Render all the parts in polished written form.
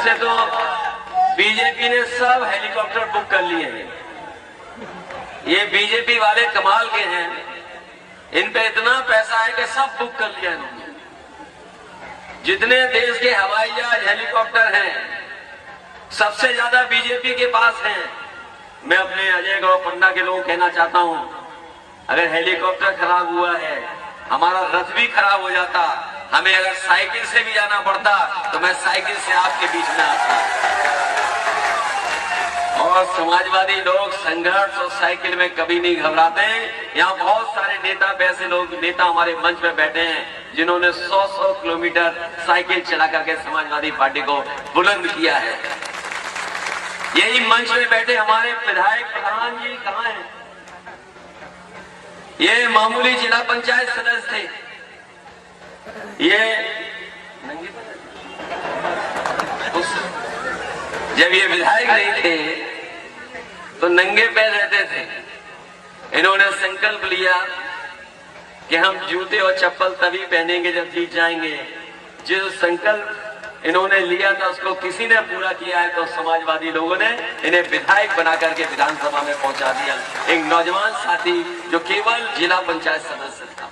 वैसे तो बीजेपी ने सब हेलीकॉप्टर बुक कर लिए हैं। ये बीजेपी वाले कमाल के हैं, इन पे इतना पैसा है कि सब बुक कर लिया इन्होंने। जितने देश के हवाई जहाज हेलीकॉप्टर हैं सबसे ज्यादा बीजेपी के पास हैं। मैं अपने अजय गौ पन्ना के लोगों को कहना चाहता हूं, अगर हेलीकॉप्टर खराब हुआ है, हमारा रथ भी खराब हो जाता, हमें अगर साइकिल से भी जाना पड़ता तो मैं साइकिल से आपके बीच में आता। और समाजवादी लोग संघर्ष और साइकिल में कभी नहीं घबराते। यहाँ बहुत सारे नेता, वैसे लोग नेता हमारे मंच में बैठे हैं जिन्होंने 100-100 किलोमीटर साइकिल चला करके समाजवादी पार्टी को बुलंद किया है। यही मंच में बैठे हमारे विधायक प्रधान जी कहाँ हैं? ये मामूली जिला पंचायत सदस्य थे, ये जब ये विधायक नहीं थे तो नंगे पैर रहते थे। इन्होंने संकल्प लिया कि हम जूते और चप्पल तभी पहनेंगे जब जीत जाएंगे। जो संकल्प इन्होंने लिया था उसको किसी ने पूरा किया है, तो समाजवादी लोगों ने इन्हें विधायक बना करके विधानसभा में पहुंचा दिया। एक नौजवान साथी जो केवल जिला पंचायत सदस्य था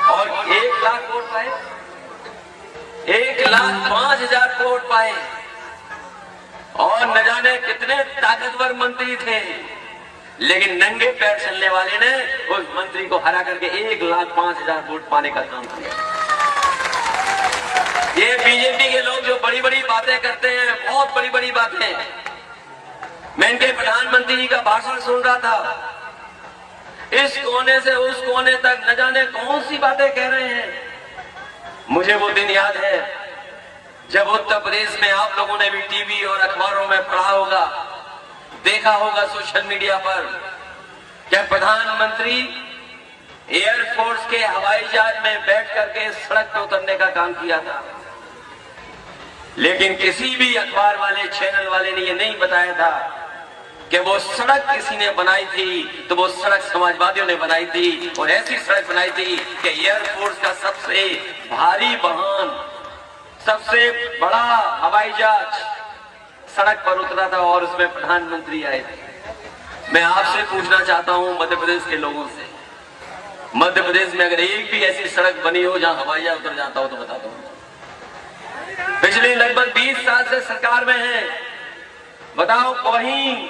और 1 लाख वोट पाए, 1,05,000 वोट पाए और न जाने कितने ताकतवर मंत्री थे, लेकिन नंगे पैर चलने वाले ने उस मंत्री को हरा करके 1,05,000 वोट पाने का काम किया। ये बीजेपी के लोग जो बड़ी बड़ी बातें करते हैं, बहुत बड़ी बड़ी बातें। मैं इनके प्रधानमंत्री जी का भाषण सुन रहा था, इस कोने से उस कोने तक न जाने कौन सी बातें कह रहे हैं। मुझे वो दिन याद है जब उत्तर प्रदेश में आप लोगों ने भी टीवी और अखबारों में पढ़ा होगा, देखा होगा सोशल मीडिया पर, क्या प्रधानमंत्री एयरफोर्स के हवाई जहाज में बैठ करके सड़क पर उतरने का काम किया था। लेकिन किसी भी अखबार वाले, चैनल वाले ने ये नहीं बताया था कि वो सड़क किसी ने बनाई थी, तो वो सड़क समाजवादियों ने बनाई थी। और ऐसी सड़क बनाई थी कि एयरफोर्स का सबसे भारी वाहन, सबसे बड़ा हवाई जहाज सड़क पर उतरा था और उसमें प्रधानमंत्री आए थे। मैं आपसे पूछना चाहता हूं, मध्य प्रदेश के लोगों से, मध्य प्रदेश में अगर एक भी ऐसी सड़क बनी हो जहां हवाई जहाज उतर जाता हो तो बता दो। पिछले लगभग 20 साल से सरकार में है, बताओ कहीं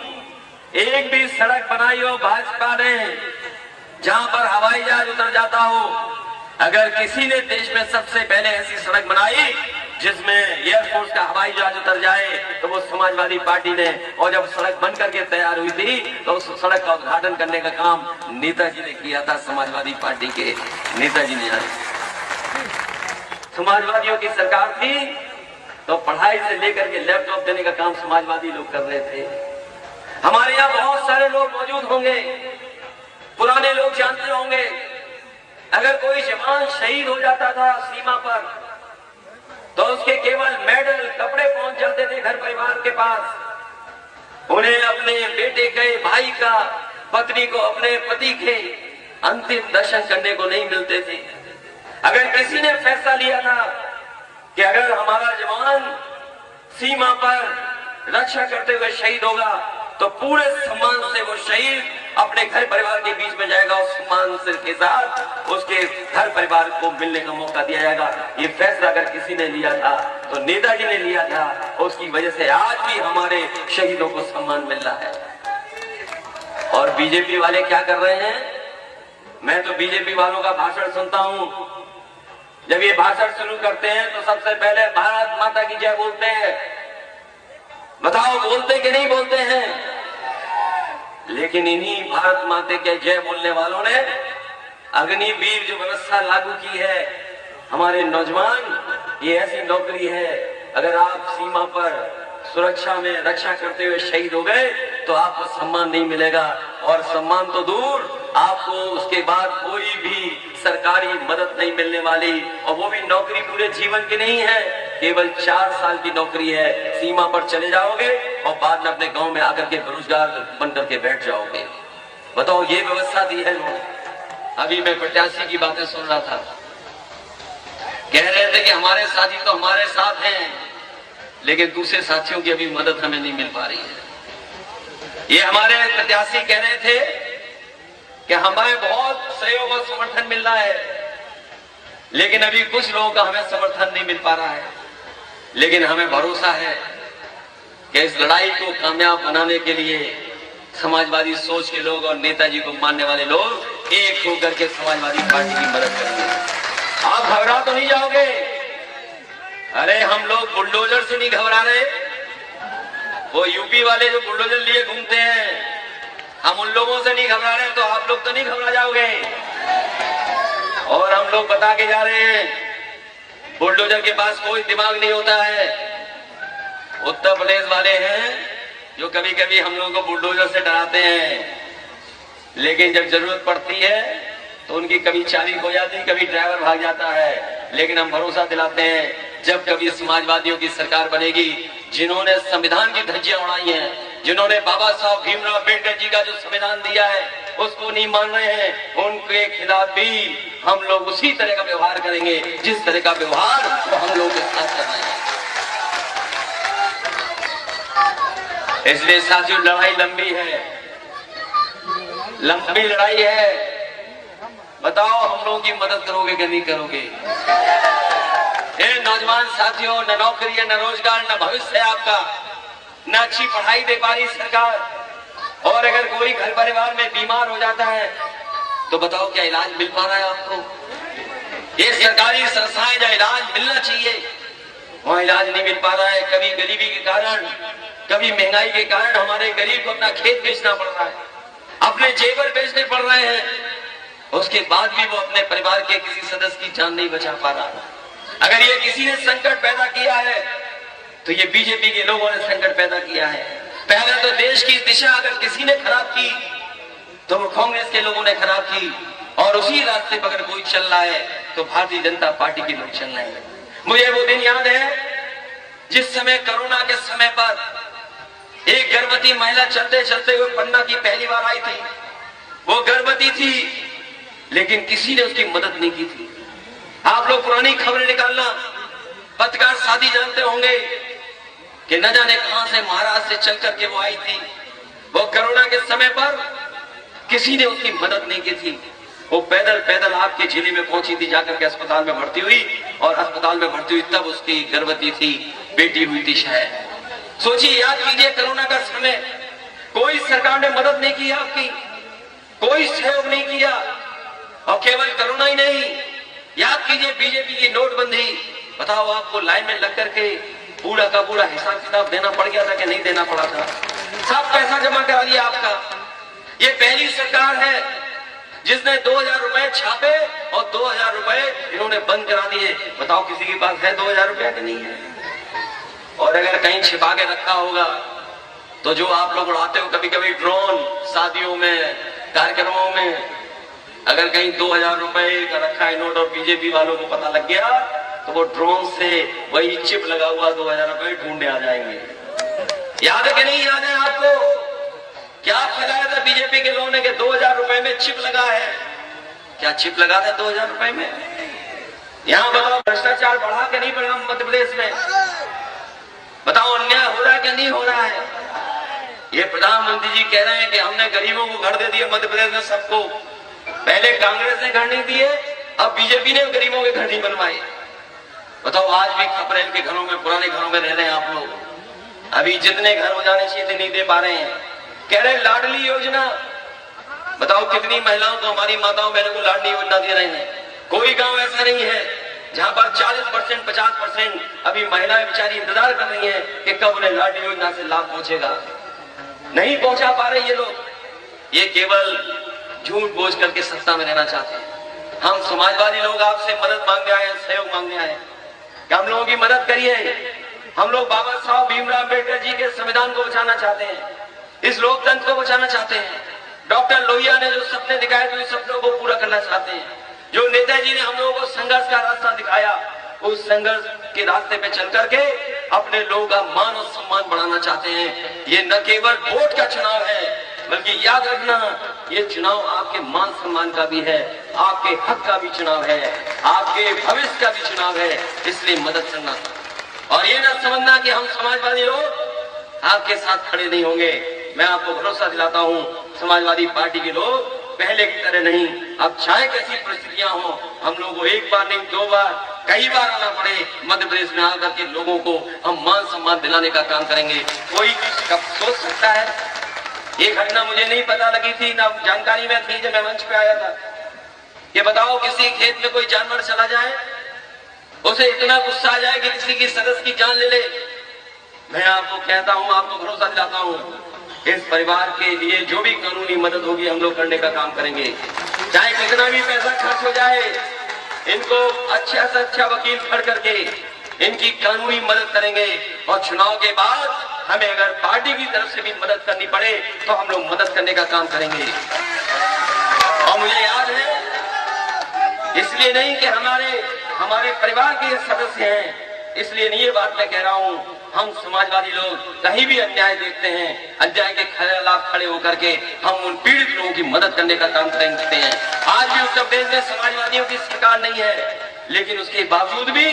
एक भी सड़क बनाई हो भाजपा ने जहां पर हवाई जहाज उतर जाता हो? अगर किसी ने देश में सबसे पहले ऐसी सड़क बनाई जिसमें एयरफोर्स का हवाई जहाज उतर जाए तो वो समाजवादी पार्टी ने। और जब सड़क बन करके तैयार हुई थी तो उस सड़क का उद्घाटन करने का काम नेताजी ने किया था, समाजवादी पार्टी के नेताजी ने। समाजवादियों की सरकार थी तो पढ़ाई से लेकर के लैपटॉप देने का काम समाजवादी लोग कर रहे थे। हमारे यहाँ बहुत सारे लोग मौजूद होंगे, पुराने लोग जानते होंगे, अगर कोई जवान शहीद हो जाता था सीमा पर तो उसके केवल मेडल, कपड़े पहुंच जाते थे घर परिवार के पास। उन्हें अपने बेटे के, भाई का, पत्नी को, अपने पति के अंतिम दर्शन करने को नहीं मिलते थे। अगर किसी ने फैसला लिया था कि अगर हमारा जवान सीमा पर रक्षा करते हुए शहीद होगा तो पूरे सम्मान से वो शहीद अपने घर परिवार के बीच में जाएगा और सम्मान से के साथ उसके घर परिवार को मिलने का मौका दिया जाएगा। ये फैसला अगर किसी ने लिया था तो नेताजी ने लिया था, उसकी वजह से आज भी हमारे शहीदों को सम्मान मिल रहा है। और बीजेपी वाले क्या कर रहे हैं? मैं तो बीजेपी वालों का भाषण सुनता हूं, जब ये भाषण शुरू करते हैं तो सबसे पहले भारत माता की जय बोलते हैं। बताओ बोलते कि नहीं बोलते हैं? लेकिन इन्हीं भारत माता के जय बोलने वालों ने अग्निवीर जो व्यवस्था लागू की है, हमारे नौजवान, ये ऐसी नौकरी है, अगर आप सीमा पर सुरक्षा में रक्षा करते हुए शहीद हो गए तो आपको सम्मान नहीं मिलेगा। और सम्मान तो दूर, आपको उसके बाद कोई भी सरकारी मदद नहीं मिलने वाली। और वो भी नौकरी पूरे जीवन की नहीं है, केवल 4 साल की नौकरी है। सीमा पर चले जाओगे और बाद में अपने गांव में आकर के बेरोजगार बन करके बैठ जाओगे। बताओ, ये व्यवस्था दी है लोगों। अभी मैं प्रत्याशी की बातें सुन रहा था, कह रहे थे कि हमारे साथी तो हमारे साथ हैं, लेकिन दूसरे साथियों की अभी मदद हमें नहीं मिल पा रही है। ये हमारे प्रत्याशी कह रहे थे कि हमें बहुत सहयोग और समर्थन मिल रहा है, लेकिन अभी कुछ लोगों का हमें समर्थन नहीं मिल पा रहा है। लेकिन हमें भरोसा है कि इस लड़ाई को कामयाब बनाने के लिए समाजवादी सोच के लोग और नेताजी को मानने वाले लोग एक होकर के समाजवादी पार्टी की मदद करेंगे। आप घबरा तो नहीं जाओगे? अरे हम लोग बुलडोजर से नहीं घबरा रहे। वो यूपी वाले जो बुलडोजर लिए घूमते हैं, हम उन लोगों से नहीं घबरा रहे, तो आप लोग तो नहीं घबरा जाओगे। और हम लोग बता के जा रहे हैं, बुलडोजर के पास कोई दिमाग नहीं होता है। उत्तर प्रदेश वाले हैं जो कभी कभी हम लोगों को बुलडोजर से डराते हैं, लेकिन जब जरूरत पड़ती है तो उनकी कभी चाबी खो जाती है, कभी ड्राइवर भाग जाता है। लेकिन हम भरोसा दिलाते हैं, जब कभी समाजवादियों की सरकार बनेगी, जिन्होंने संविधान की धज्जियां उड़ाई हैं, जिन्होंने बाबा साहब भीमराव अम्बेडकर जी का जो संविधान दिया है उसको नहीं मान रहे हैं, उनके खिलाफ भी हम लोग उसी तरह का व्यवहार करेंगे जिस तरह का व्यवहार वो हम लोगों के साथ कर रहे हैं। इसलिए साथियों, लड़ाई लंबी है, लंबी लड़ाई है। बताओ हम लोगों की मदद करोगे कि नहीं करोगे? नौजवान साथियों, न नौकरी है, न रोजगार, न भविष्य है आपका, न अच्छी पढ़ाई दे पा रही सरकार। और अगर कोई घर परिवार में बीमार हो जाता है तो बताओ क्या इलाज मिल पा रहा है आपको? ये सरकारी संस्थाएं जहाँ इलाज मिलना चाहिए वहाँ इलाज नहीं मिल पा रहा है। कभी गरीबी के कारण, कभी महंगाई के कारण हमारे गरीब को अपना खेत बेचना पड़ रहा है, अपने जेवर बेचने पड़ रहे हैं। उसके बाद भी वो अपने परिवार के किसी सदस्य की जान नहीं बचा पा रहा। अगर ये किसी ने संकट पैदा किया है तो ये बीजेपी के लोगों ने संकट पैदा किया है। पहले तो देश की दिशा अगर किसी ने खराब की तो वो कांग्रेस के लोगों ने खराब की, और उसी रास्ते पर अगर कोई चल रहा है तो भारतीय जनता पार्टी के लोग चल रहे हैं। मुझे वो दिन याद है जिस समय कोरोना के समय पर एक गर्भवती महिला चलते चलते हुए पन्ना की पहली बार आई थी। वो गर्भवती थी लेकिन किसी ने उसकी मदद नहीं की थी। आप लोग पुरानी खबरें निकालना, पत्रकार साथी जानते होंगे कि न जाने कहां से महाराष्ट्र से चल करके वो आई थी। वो कोरोना के समय पर किसी ने उसकी मदद नहीं की थी। वो पैदल पैदल आपके जिले में पहुंची थी, जाकर के अस्पताल में भर्ती हुई, और अस्पताल में भर्ती हुई तब उसकी गर्भवती थी, बेटी हुई थी शायद। सोचिए, याद कीजिए, कोरोना का समय, कोई सरकार ने मदद नहीं की आपकी, कोई सहयोग नहीं किया। और केवल कोरोना ही नहीं, याद कीजिए बीजेपी की नोटबंदी। बताओ, आपको लाइन में लग करके पूरा का पूरा हिसाब किताब देना पड़ गया था कि नहीं देना पड़ा था? सब पैसा जमा करा लिया आपका। ये पहली सरकार है जिसने 2000 रुपए छापे और 2000 रुपए इन्होंने बंद करा दिए। बताओ किसी के पास है 2000 रुपया कि नहीं है? और अगर कहीं छिपा के रखा होगा तो जो आप लोग उड़ाते हो कभी कभी ड्रोन, शादियों में, कार्यक्रमों में, अगर कहीं 2000 रुपए का रखा है नोट और बीजेपी वालों को पता लग गया तो वो ड्रोन से वही चिप लगा हुआ 2000 रुपए ढूंढने आ जाएंगे। याद है कि नहीं याद है आपको? क्या फैलाया था बीजेपी के लोगों ने कि 2000 रुपए में चिप लगा है? क्या चिप लगा था 2000 रुपए में? यहाँ बताओ, भ्रष्टाचार बढ़ा के नहीं बढ़ा मध्य प्रदेश में? बताओ, अन्याय हो रहा है कि नहीं हो रहा है? ये प्रधानमंत्री जी कह रहे हैं कि हमने गरीबों को घर दे दिए मध्य प्रदेश में सबको। पहले कांग्रेस ने घर नहीं दिए, अब बीजेपी ने गरीबों के घर नहीं बनवाए। बताओ, आज भी खपरेल के घरों में, पुराने घरों में रह रहे हैं आप लोग। अभी जितने घर हो जाने चाहिए नहीं दे पा रहे हैं। कह रहे लाडली योजना, बताओ कितनी महिलाओं को, हमारी माताओं बहनों को लाडली योजना दे रहे हैं। कोई गांव ऐसा नहीं है जहां पर 40%, 50% अभी महिलाएं बेचारी इंतजार कर रही हैं कि कब उन्हें लाडली योजना से लाभ पहुंचेगा। नहीं पहुंचा पा रहे ये लोग। ये केवल झूठ बोझ करके सत्ता में रहना चाहते हैं। हम समाजवादी लोग आपसे मदद मांगने आए हैं, सहयोग मांगने आए हैं कि हम लोगों की मदद करिए। हम लोग बाबा साहब भीमराव अम्बेडकर जी के संविधान को बचाना चाहते हैं, इस लोकतंत्र को बचाना चाहते हैं। डॉक्टर लोहिया ने जो सपने दिखाए थे उन सपनों को पूरा करना चाहते हैं। जो नेताजी ने हम लोगों को संघर्ष का रास्ता दिखाया, उस संघर्ष के रास्ते पे चल करके अपने लोगों का मान और सम्मान बढ़ाना चाहते हैं। ये न केवल वोट का चुनाव है, बल्कि याद रखना, ये चुनाव आपके मान सम्मान का भी है, आपके हक का भी चुनाव है, आपके भविष्य का भी चुनाव है। इसलिए मदद करना। और ये ना समझना कि हम समाजवादी लोग आपके साथ खड़े नहीं होंगे। मैं आपको भरोसा दिलाता हूं, समाजवादी पार्टी के लोग पहले की तरह नहीं, अब चाहे कैसी परिस्थितियां हो, हम लोगों को एक बार नहीं 2 बार कई बार आना पड़े, मध्य प्रदेश में आकर के लोगों को हम मान सम्मान दिलाने का काम करेंगे। कोई कब सोच सकता है? ये घटना मुझे नहीं पता लगी थी, ना जानकारी में थी जब मैं मंच पे आया था। ये बताओ, किसी खेत में कोई जानवर चला जाए, उसे इतना गुस्सा आ जाए कि किसी की सदस्य की जान ले ले। मैं आपको कहता हूं, आपको भरोसा दिलाता हूं, इस परिवार के लिए जो भी कानूनी मदद होगी हम लोग करने का काम करेंगे। चाहे कितना भी पैसा खर्च हो जाए, इनको अच्छा से अच्छा वकील खड़ करके इनकी कानूनी मदद करेंगे। और चुनाव के बाद हमें अगर पार्टी की तरफ से भी मदद करनी पड़े तो हम लोग मदद करने का काम करेंगे। और मुझे याद है, इसलिए नहीं कि हमारे परिवार के सदस्य हैं, इसलिए नहीं ये बात मैं कह रहा हूं। हम समाजवादी लोग कहीं भी अन्याय देखते हैं, अन्याय के खिलाफ खड़े होकर के हम उन पीड़ित लोगों की मदद करने का काम करते हैं। आज भी उत्तर प्रदेश में समाजवादियों की सरकार नहीं है, लेकिन उसके बावजूद भी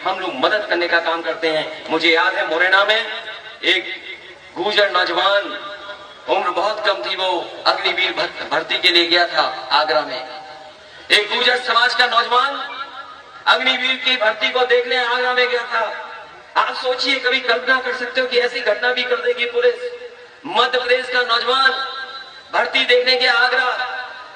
हम लोग मदद करने का काम करते हैं। मुझे याद है, मुरैना में एक गुर्जर नौजवान, उम्र बहुत कम थी, वो अग्निवीर भर्ती के लिए गया था आगरा में। एक गुर्जर समाज का नौजवान अग्निवीर की भर्ती को देखने आगरा में गया था। आप सोचिए, कभी कल्पना कर सकते हो कि ऐसी घटना भी कर देगी पुलिस? मध्य प्रदेश का नौजवान भर्ती देखने गया आगरा।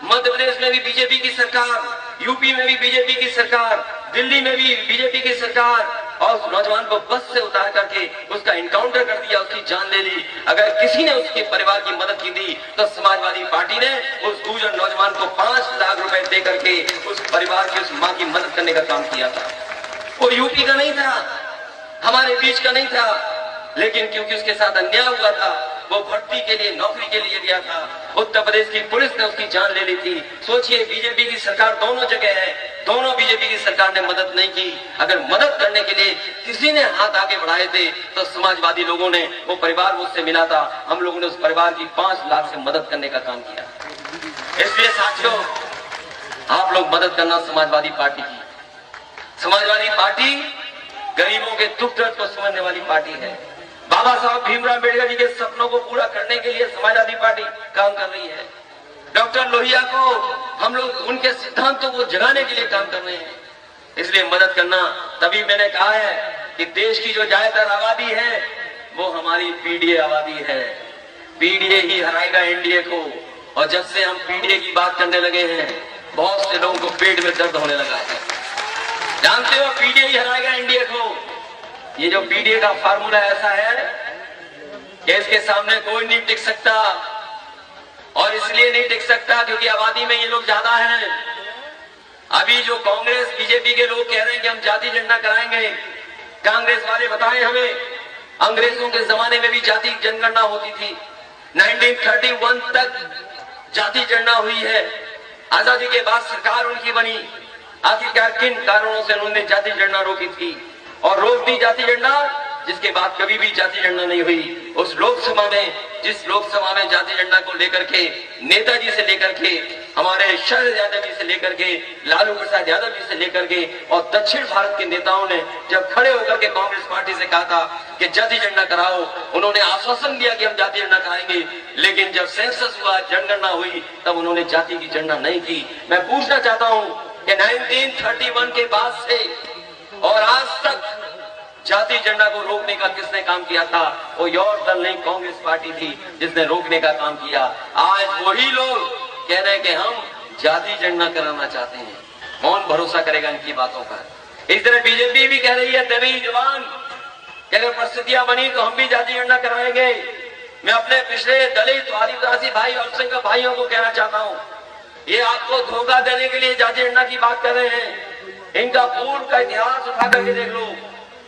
मध्य प्रदेश में भी बीजेपी की सरकार, यूपी में भी बीजेपी की सरकार, दिल्ली में भी बीजेपी की सरकार, और उस नौजवान को बस से उतार करके उसका इनकाउंटर कर दिया, उसकी जान ले ली। अगर किसी ने उसके परिवार की मदद की थी तो समाजवादी पार्टी ने उस गुर्जर नौजवान को 5 लाख रुपए दे करके उस परिवार की, उस मां की मदद करने का काम किया था। वो यूपी का नहीं था, हमारे बीच का नहीं था, लेकिन क्योंकि उसके साथ अन्याय हुआ था, वो भर्ती के लिए, नौकरी के लिए गया था, उत्तर प्रदेश की पुलिस ने उसकी जान ले ली थी। सोचिए, बीजेपी की सरकार दोनों जगह है, दोनों बीजेपी की सरकार ने मदद नहीं की। अगर मदद करने के लिए किसी ने हाथ आगे बढ़ाए थे तो समाजवादी लोगों ने, वो परिवार मुझसे मिला था, हम लोगों ने उस परिवार की 5 लाख से मदद करने का काम किया। इसलिए साथियों, आप लोग मदद करना समाजवादी पार्टी की। समाजवादी पार्टी गरीबों के दुख दर्द को समझने वाली पार्टी है। बाबा साहब भीमराव अम्बेडकर जी के सपनों को पूरा करने के लिए समाजवादी पार्टी काम कर रही है। डॉक्टर लोहिया को हम लोग उनके सिद्धांतों को जगाने के लिए काम कर रहे हैं। इसलिए मदद करना, तभी मैंने कहा है कि देश की जो ज्यादातर आबादी है वो हमारी पीडीए आबादी है। पीडीए ही हराएगा एनडीए को। और जब से हम पीडीए की बात करने लगे हैं, बहुत से लोगों को पेट में दर्द होने लगा है। जानते हो, पीडीए ही हराएगा एनडीए को। ये जो पीडीए का फार्मूला ऐसा है कि इसके सामने कोई नहीं टिक सकता, और इसलिए नहीं टिक सकता क्योंकि आबादी में ये लोग ज्यादा हैं। अभी जो कांग्रेस बीजेपी के लोग कह रहे हैं कि हम जाति जनगणना कराएंगे, कांग्रेस वाले बताएं हमें, अंग्रेजों के जमाने में भी जाति जनगणना होती थी। 1931 तक जाति जनगणना हुई है। आजादी के बाद सरकार उनकी बनी। आखिरकार किन कारणों से उन्होंने जाति जनगणना रोकी थी और रोक दी जाति जनगणना, जिसके बाद कभी भी जाति जनगणना नहीं हुई। उस लोकसभा में, जिस लोकसभा में जाति जनगणना को लेकर के नेताजी से लेकर के, हमारे शरद यादव जी से लेकर के, लालू प्रसाद यादव जी से लेकर के, और दक्षिण भारत के नेताओं ने जब खड़े होकर के कांग्रेस पार्टी से कहा था कि जाति जनगणना कराओ, उन्होंने आश्वासन दिया कि हम जाति जनगणना कराएंगे, लेकिन जब सेंसस हुआ, जनगणना हुई, तब उन्होंने जाति की जनगणना नहीं की। मैं पूछना चाहता हूं कि 1931 के बाद से और आज तक जाति जनगणना को रोकने का किसने काम किया था? वो और दल नहीं, कांग्रेस पार्टी थी जिसने रोकने का काम किया। आज वही लोग कह रहे हैं कि हम जाति जनगणना कराना चाहते हैं। कौन भरोसा करेगा इनकी बातों पर? इस तरह बीजेपी भी कह रही है तभी जवान कि अगर परिस्थितियां बनी तो हम भी जाति जनगणना कराएंगे। मैं अपने पिछले दलित आदिवासी भाई और अल्पसंख्यक भाइयों को कहना चाहता हूँ, ये आपको धोखा देने के लिए जाति जनगणना की बात कर रहे हैं। इनका पूर्व का इतिहास उठा करके देख लो,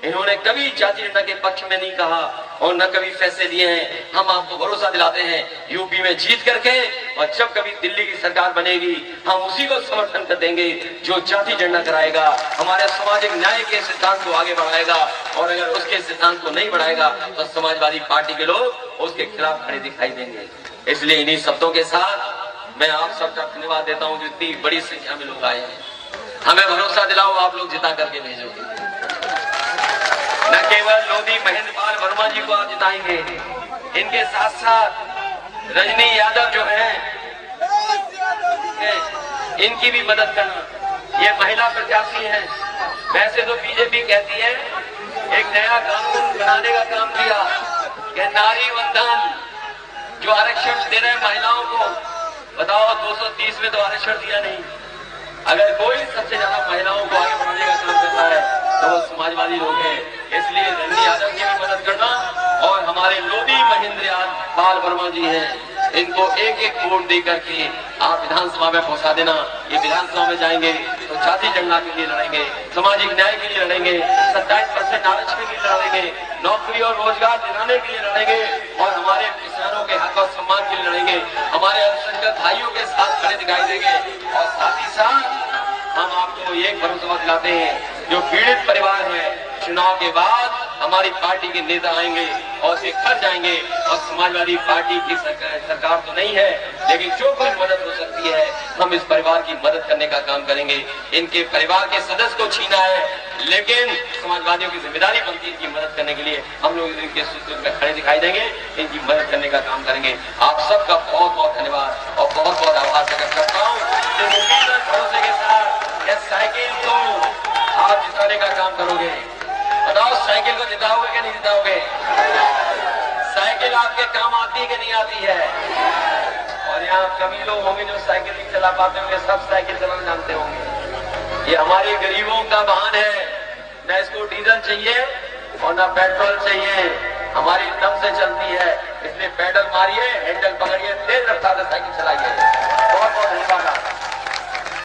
इन्होंने कभी जाति जनगणना के पक्ष में नहीं कहा और न कभी फैसले दिए हैं। हम आपको भरोसा दिलाते हैं, यूपी में जीत करके और जब कभी दिल्ली की सरकार बनेगी, हम उसी को समर्थन कर देंगे जो जाति जनगणना कराएगा, हमारे सामाजिक न्याय के सिद्धांत को आगे बढ़ाएगा। और अगर उसके सिद्धांत को नहीं बढ़ाएगा तो समाजवादी पार्टी के लोग उसके खिलाफ खड़े दिखाई देंगे। इसलिए इन्हीं शब्दों के साथ मैं आप सबका धन्यवाद देता हूँ जो इतनी बड़ी संख्या में लोग आए हैं। हमें भरोसा दिलाओ, आप लोग जिता करके भेजोगे, न केवल लोधी महेंद्र पाल वर्मा जी को आप जिताएंगे। इनके साथ साथ रजनी यादव जो है इनकी भी मदद करना। ये महिला प्रत्याशी है। वैसे तो बीजेपी कहती है एक नया कानून बनाने का काम किया कि नारी वंदन जो आरक्षण दे रहे महिलाओं को, बताओ 230 में तो आरक्षण दिया नहीं। अगर कोई सबसे ज्यादा महिलाओं को आगे बढ़ाने का काम करता है तो वो समाजवादी लोग हैं। इसलिए रजनी यादव की भी मदद करना और हमारे लोधी महेंद्र पाल वर्मा जी हैं, इनको एक एक वोट दे करके आप विधानसभा में पहुंचा देना। ये विधानसभा में जाएंगे तो जाति जनगणना के लिए लड़ेंगे, सामाजिक न्याय के लिए लड़ेंगे, 27% आरक्षण के लिए लड़ेंगे, नौकरी और रोजगार दिलाने के लिए लड़ेंगे और हमारे किसानों के हक और सम्मान के लिए लड़ेंगे। हमारे अल्पसंख्यक भाइयों के साथ खड़े दिखाई देंगे और साथ ही साथ हम आपको एक भरोसा दिलाते हैं, जो पीड़ित परिवार है, चुनाव के बाद हमारी पार्टी के नेता आएंगे और उसे घर जाएंगे और समाजवादी पार्टी की सरकार तो नहीं है, लेकिन जो कोई मदद हो सकती है हम इस परिवार की मदद करने का काम करेंगे। इनके परिवार के सदस्य को छीना है, लेकिन समाजवादियों की जिम्मेदारी बनती है इनकी मदद करने के लिए। हम लोग इनके सूत्र में खड़े दिखाई देंगे, इनकी मदद करने का काम करेंगे। आप सबका बहुत बहुत धन्यवाद और बहुत बहुत आभार प्रकट करता हूँ। भरोसे के साथ इस साइकिल को आप जिताने का काम करोगे। बताओ साइकिल को जिताओगे कि नहीं जिताओगे? साइकिल आपके काम आती है कि नहीं आती है? और यहाँ कभी लोग होंगे जो साइकिल नहीं चला पाते होंगे, सब साइकिल चलाना जानते होंगे। ये हमारे गरीबों का वाहन है, न इसको डीजल चाहिए और न पेट्रोल चाहिए, हमारी दम से चलती है। इसलिए पैडल मारिए, हैंडल पकड़िए, तेज रफ्तार से साइकिल चलाइए। बहुत बहुत धन्यवाद।